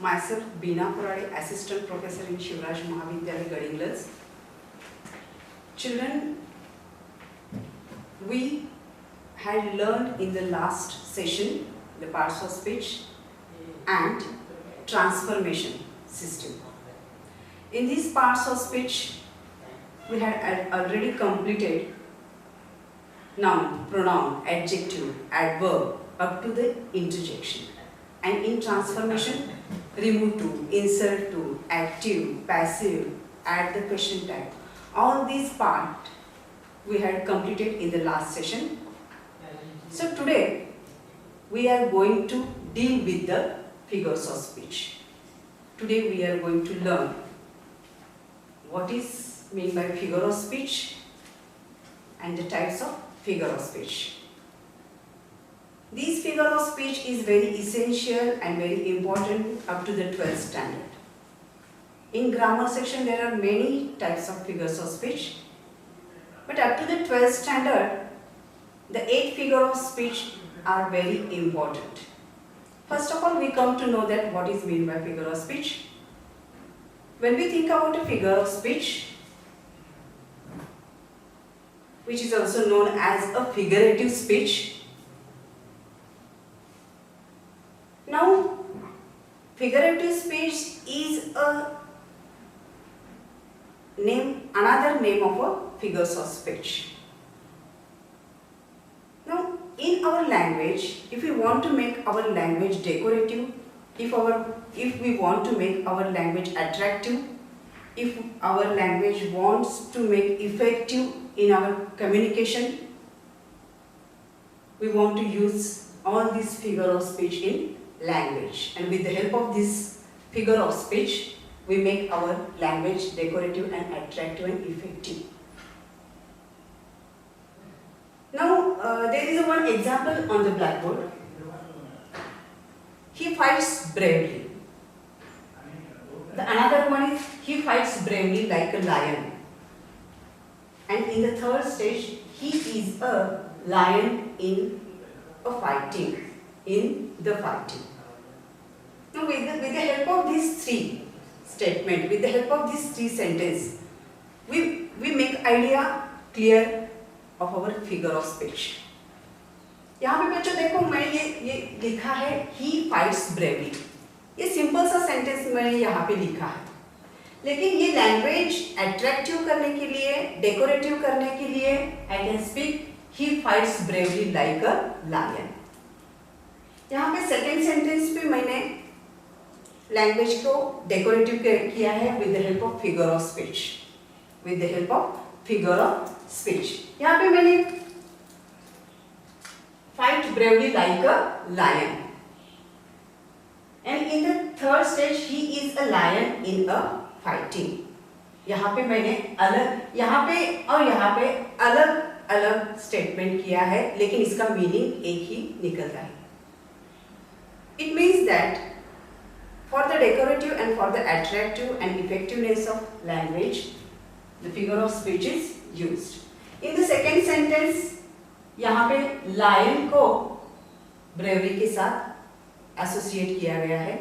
Myself, Beena Purade, Assistant Professor in Shivraj Mahavidyalaya, Gadinglaz. Children, we had learned in the last session the parts of speech and transformation system. In these parts of speech, we had already completed noun, pronoun, adjective, adverb up to the interjection. And in transformation, remove to, insert to, active, passive, add the question tag. All these parts we had completed in the last session. So today we are going to deal with the figures of speech. Today we are going to learn what is meant by figure of speech and the types of figure of speech. This figure of speech is very essential and very important up to the 12th standard. In grammar section there are many types of figures of speech, but up to the 12th standard the 8 figures of speech are very important. First of all, we come to know that what is meant by figure of speech. When we think about a figure of speech, which is also known as a figurative speech. Now, figurative speech is a name, another name of a figures of speech. Now, in our language, if we want to make our language decorative, if we want to make our language attractive, if our language wants to make effective in our communication, we want to use all these figure of speech in language, and with the help of this figure of speech we make our language decorative and attractive and effective. Now there is one example on the blackboard. He fights bravely. The another one is he fights bravely like a lion. And in the third stage, he is a lion in a fighting. Now with the help of these three statements, with the help of these three sentences, we make idea clear of our figure of speech. यहाँ पे बच्चों देखो मैंने ये लिखा है he fights bravely. ये simple सा सेंटेंस मैंने यहाँ पे लिखा है, लेकिन ये लैंग्वेज अट्रैक्टिव करने के लिए, डेकोरेटिव करने के लिए I can speak he fights bravely like a lion. यहाँ पे सेकेंड सेंटेंस पे मैंने लैंग्वेज को डेकोरेटिव किया है with the help of figure of speech. With the help of figure of speech. यहाँ पे मैंने fight bravely like a lion. And in the third stage, he is a lion in a fighting. यहाँ पे मैंने यहाँ पे अलग अलग स्टेटमेंट किया है, लेकिन इसका मीनिंग एक ही निकल रहा है. It means that for the decorative and for the attractive and effectiveness of language, the figure of speech is used. In the second sentence, यहाँ पे lion को bravery के साथ एसोसिएट किया गया है,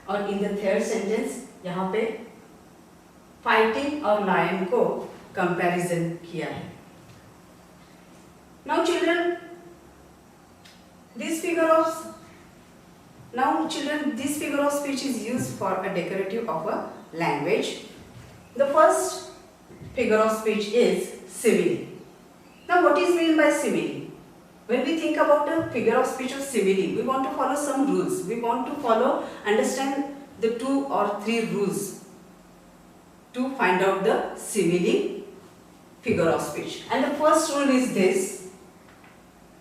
और इन द थर्ड सेंटेंस यहाँ पे फाइटिंग और लायन को कंपैरिजन किया है. Now children, this figure of speech is used for a decorative of a language. The first figure of speech is simile. Now what is mean by simile? When we think about the figure of speech of simile, we want to follow some rules. We want to understand the 2 or 3 rules to find out the simile figure of speech. And the first rule is this: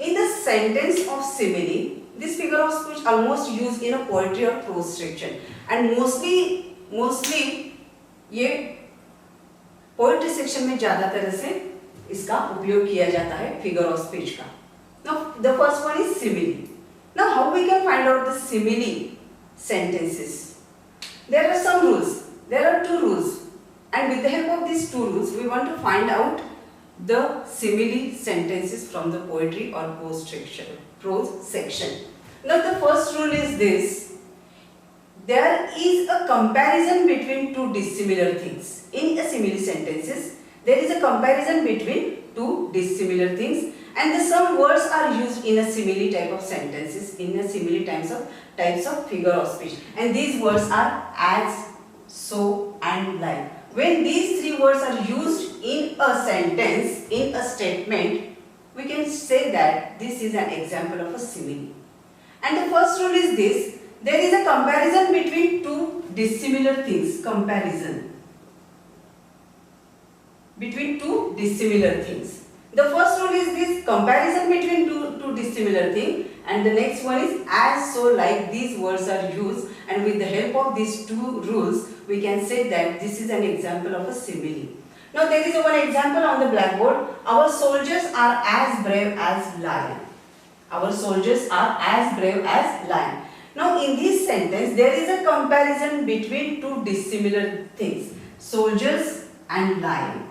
in the sentence of simile, this figure of speech almost used in a poetry or prose section, and mostly ये poetry section में ज़्यादा तरह से इसका उपयोग किया जाता है figure of speech का. Now the first one is simile. Now how we can find out the simile sentences? There are some rules. There are 2 rules, and with the help of these 2 rules we want to find out the simile sentences from the poetry or prose section. Now the first rule is this: there is a comparison between two dissimilar things. In a simile sentences, there is a comparison between two dissimilar things, and some words are used in a simile type of sentences, in a simile types of figure of speech, and these words are as, so and like. When these three words are used in a sentence, in a statement, we can say that this is an example of a simile. And the first rule is this: there is a comparison between two dissimilar things. Comparison between two dissimilar things. The first rule is this: comparison between two dissimilar things, and the next one is as, so, like. These words are used, and with the help of these two rules, we can say that this is an example of a simile. Now there is one example on the blackboard. Our soldiers are as brave as lion. Our soldiers are as brave as lion. Now in this sentence, there is a comparison between two dissimilar things: soldiers and lion.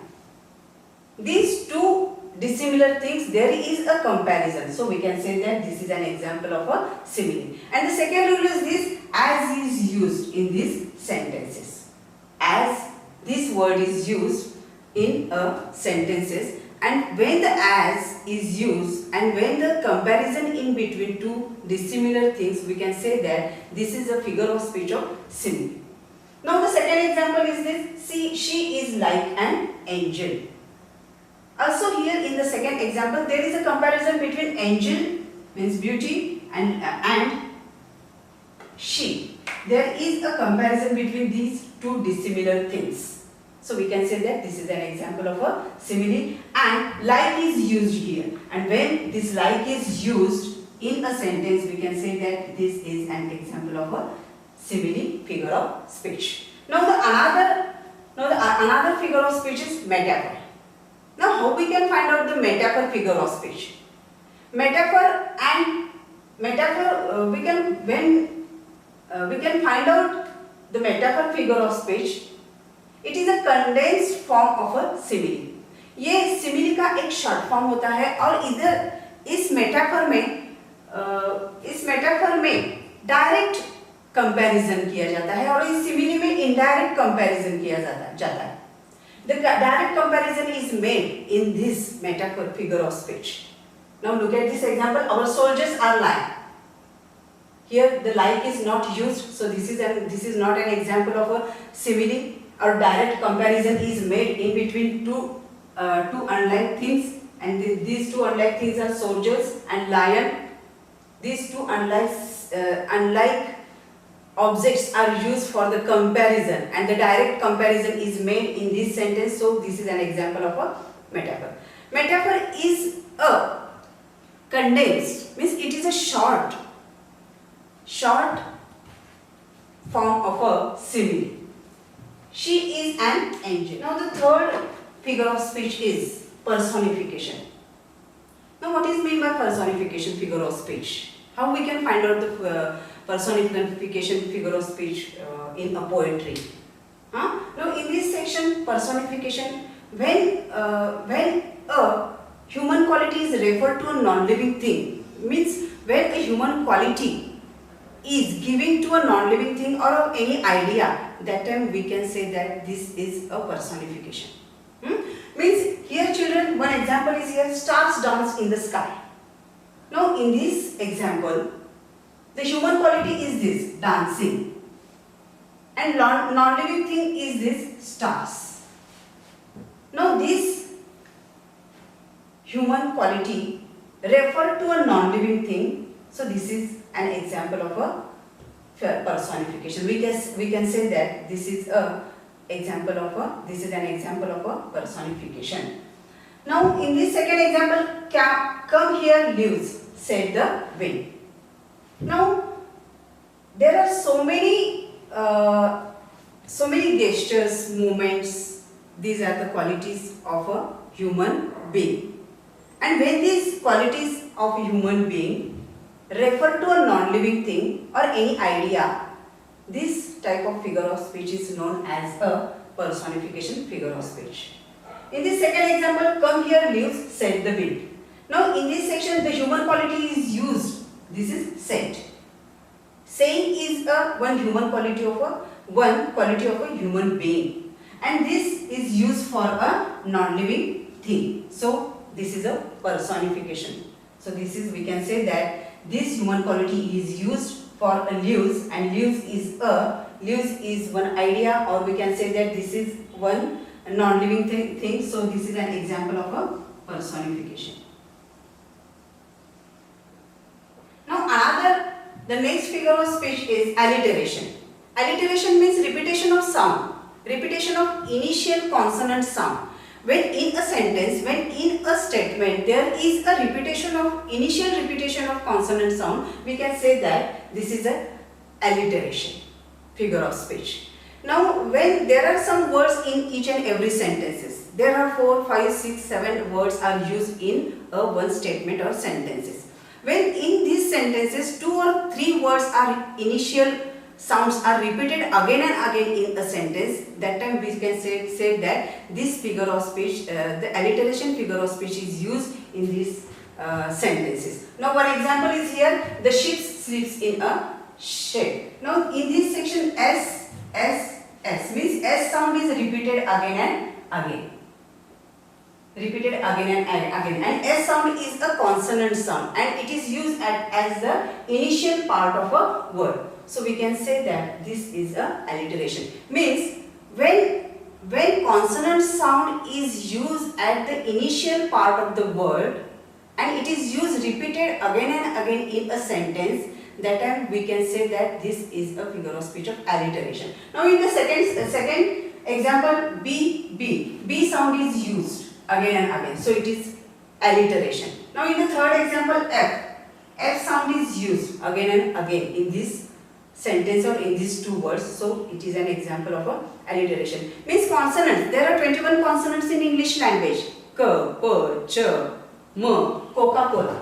These two dissimilar things, there is a comparison. So we can say that this is an example of a simile. And the second rule is this: as is used in these sentences. As, this word is used in a sentences, and when the as is used and when the comparison in between two dissimilar things, we can say that this is a figure of speech of simile. Now the second example is this: see, she is like an angel. Also here in the second example, there is a comparison between angel means beauty and she. There is a comparison between these two dissimilar things. So we can say that this is an example of a simile, and like is used here. And when this like is used in a sentence, we can say that this is an example of a simile figure of speech. Now another figure of speech is metaphor. Now how we can find out the metaphor figure of speech? Metaphor, we can find out the metaphor figure of speech. It is a condensed form of a simile. ये simile का एक short form होता है, और इधर इस metaphor में direct comparison किया जाता है, और इस simile में indirect comparison किया जाता है. The direct comparison is made in this metaphor figure of speech. Now look at this example. Our soldiers are like. Here the like is not used, so this is not an example of a simile. Or direct comparison is made in between two unlike things, and these two unlike things are soldiers and lion. These two unlike objects are used for the comparison, and the direct comparison is made in this sentence. So this is an example of a metaphor. Metaphor is a condensed, means it is a short form of a simile. She is an angel. Now the third figure of speech is personification. Now what is meant by personification figure of speech? How we can find out the personification figure of speech in a poetry? Now in this section, personification, when a human quality is referred to a non-living thing, means when a human quality is giving to a non-living thing or any idea, that time we can say that this is a personification. Means here children, one example is here: stars dance in the sky. Now in this example, the human quality is this, dancing, and non-living thing is this, stars. Now this human quality refer to a non-living thing, so this is an example of a personification. We can say that this is an example of a personification. Now in this second example, come here leaves, said the wind. Now there are so many gestures, movements. These are the qualities of a human being, and when these qualities of a human being refer to a non-living thing or any idea, this type of figure of speech is known as a personification figure of speech. In this second example, come here leaves, said the wind. Now in this section, the human quality is used. This is said. Saying is one quality of a human being, and this is used for a non-living thing. So this is a personification. So this is, we can say that this human quality is used for a lives, and lives is one idea, or we can say that this is one non-living thing. So this is an example of a personification. Now the next figure of speech is alliteration. Alliteration means repetition of sound, repetition of initial consonant sound. When in a sentence, when in a statement there is a initial repetition of consonant sound, we can say that this is a alliteration figure of speech. Now when there are some words in each and every sentences, there are 4, 5, 6, 7 words are used in a one statement or sentences. When in these sentences 2 or 3 words are initial sounds are repeated again and again in a sentence, that time we can say that this figure of speech, the alliteration figure of speech is used in these sentences. Now one example is here, the sheep sleeps in a shed. Now in this section S means S sound is repeated again and again. Repeated again and again, and S sound is a consonant sound, and it is used as the initial part of a word. So we can say that this is a alliteration. Means when consonant sound is used at the initial part of the word and it is used repeated again and again in a sentence, that time we can say that this is a figure of speech of alliteration. Now in the second example, B sound is used again and again, so it is alliteration. Now in the third example, F sound is used again and again in this sentence or in these 2 words, so it is an example of a alliteration. Means consonants, there are 21 consonants in English language: K, P, Ch, M, Coca-Cola,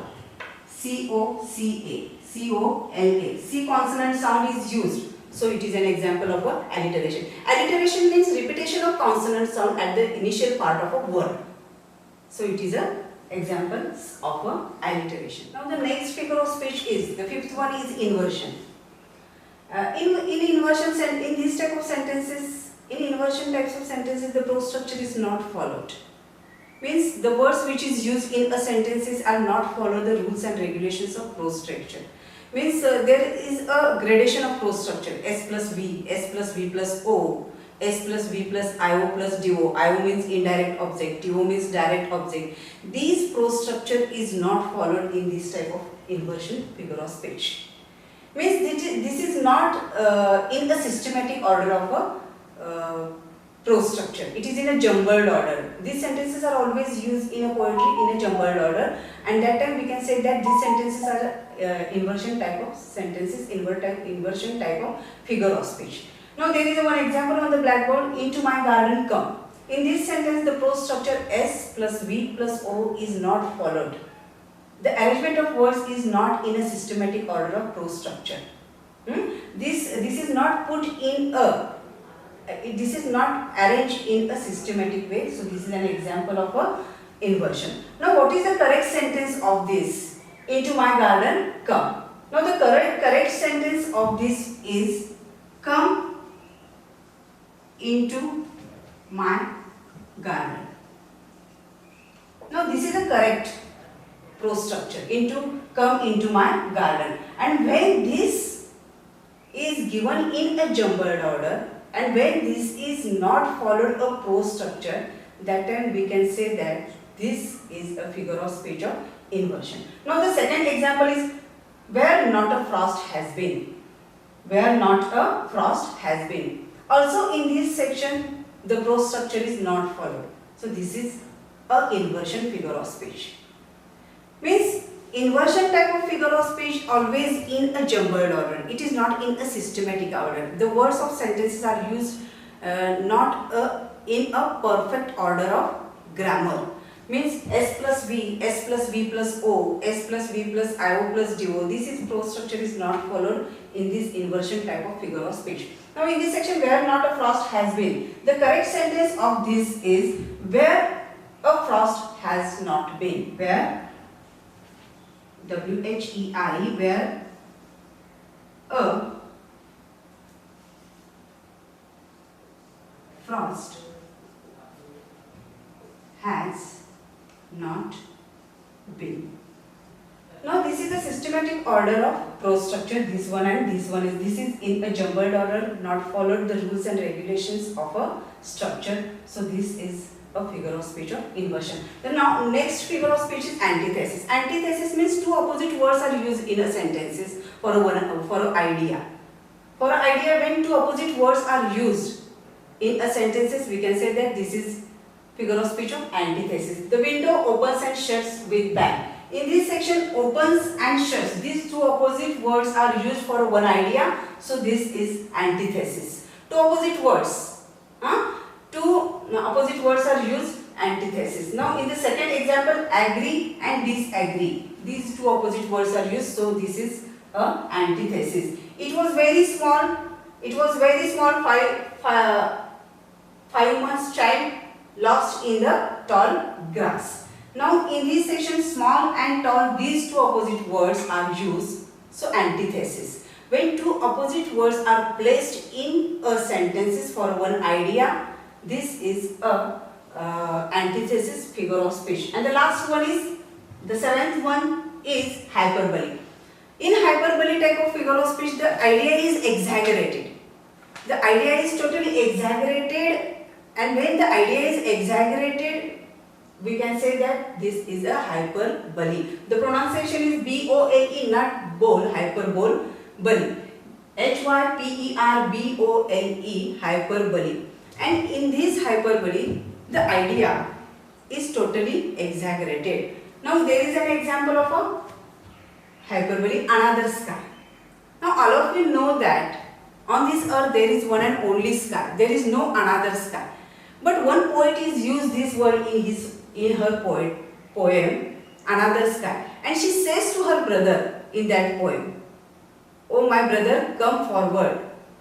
C-O-C-A, C-O-L-A. C consonant sound is used, so it is an example of a alliteration. Alliteration means repetition of consonant sound at the initial part of a word, so it is a examples of a alliteration. Now the next figure of speech is, the 5th one is inversion. In these type of sentences, in inversion types of sentences, the prose structure is not followed. Means the words which is used in a sentences are not follow the rules and regulations of prose structure. Means there is a gradation of prose structure: S plus V, S plus V plus O, S plus V plus IO plus DO. IO means indirect object, DO means direct object. These prose structure is not followed in this type of inversion figure of speech. Means this is not in the systematic order of a prose structure. It is in a jumbled order. These sentences are always used in a poetry in a jumbled order, and that time we can say that these sentences are inversion type of sentences, inversion type of figure of speech. Now there is one example on the blackboard: into my garden come. In this sentence, the prose structure S plus V plus O is not followed. The arrangement of words is not in a systematic order of prose structure. This is not put in a, this is not arranged in a systematic way. So this is an example of a inversion. Now what is the correct sentence of this? Into my garden come. Now the correct sentence of this is, come into my garden. Now this is the correct prose structure: come into my garden. And when this is given in a jumbled order, and when this is not followed a prose structure, that time we can say that this is a figure of speech of inversion. Now the second example is, where not a frost has been. Where not a frost has been. Also in this section, the prose structure is not followed. So this is a inversion figure of speech. Means inversion type of figure of speech always in a jumbled order. It is not in a systematic order. The words of sentences are used not in a perfect order of grammar. Means S plus V, S plus V plus O, S plus V plus IO plus DO. This is prose structure is not followed in this inversion type of figure of speech. Now in this section, where not a frost has been. The correct sentence of this is, where a frost has not been. Where, W-H-E-I, where a is the systematic order of prose structure. This one and this one is, this is in a jumbled order, not followed the rules and regulations of a structure. So this is a figure of speech of inversion. Then now next figure of speech is antithesis. Antithesis means two opposite words are used in a sentences for an idea. For an idea, when two opposite words are used in a sentences, we can say that this is figure of speech of antithesis. The window opens and shuts with bang. In this section, opens and shuts, these two opposite words are used for one idea. So this is antithesis. Two opposite words. Two opposite words are used, antithesis. Now in the second example, agree and disagree. These two opposite words are used. So this is a antithesis. It was very small. It was very small. 5 months child lost in the tall grass. Now in this section, small and tall, these two opposite words are used. So antithesis. When two opposite words are placed in a sentences for one idea, this is a antithesis figure of speech. And the last one is, the seventh one is hyperbole. In hyperbole type of figure of speech, the idea is exaggerated. The idea is totally exaggerated, and when the idea is exaggerated, we can say that this is a hyperbole. The pronunciation is B-O-L-E, not bole, hyperbole, bole. H-Y-P-E-R-B-O-L-E, hyperbole. And in this hyperbole, the idea is totally exaggerated. Now there is an example of a hyperbole, another sky. Now all of you know that on this earth there is one and only sky. There is no another sky. But one poet is used this word in her poem, another sky. And she says to her brother in that poem, "Oh my brother, come forward.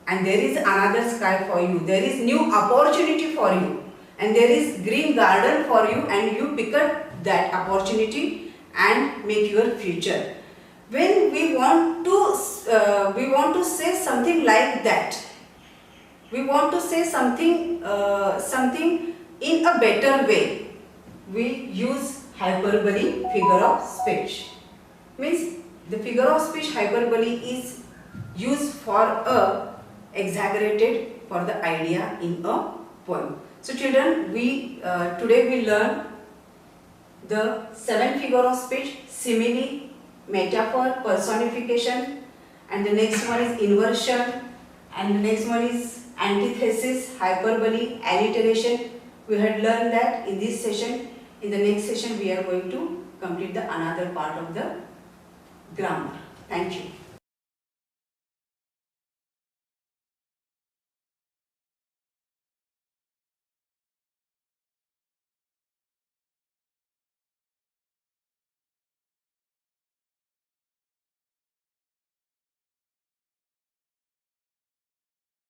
And there is another sky for you. There is new opportunity for you. And there is green garden for you, and you pick up that opportunity and make your future." When we want to say something like that, we want to say something in a better way, we use hyperbole figure of speech. Means the figure of speech hyperbole is used for a exaggerated for the idea in a poem. So children, today we learn the 7 figure of speech: simile, metaphor, personification, and the next one is inversion, and the next one is antithesis, hyperbole, alliteration. We had learned that in this session. In the next session we are going to complete the another part of the grammar. Thank you.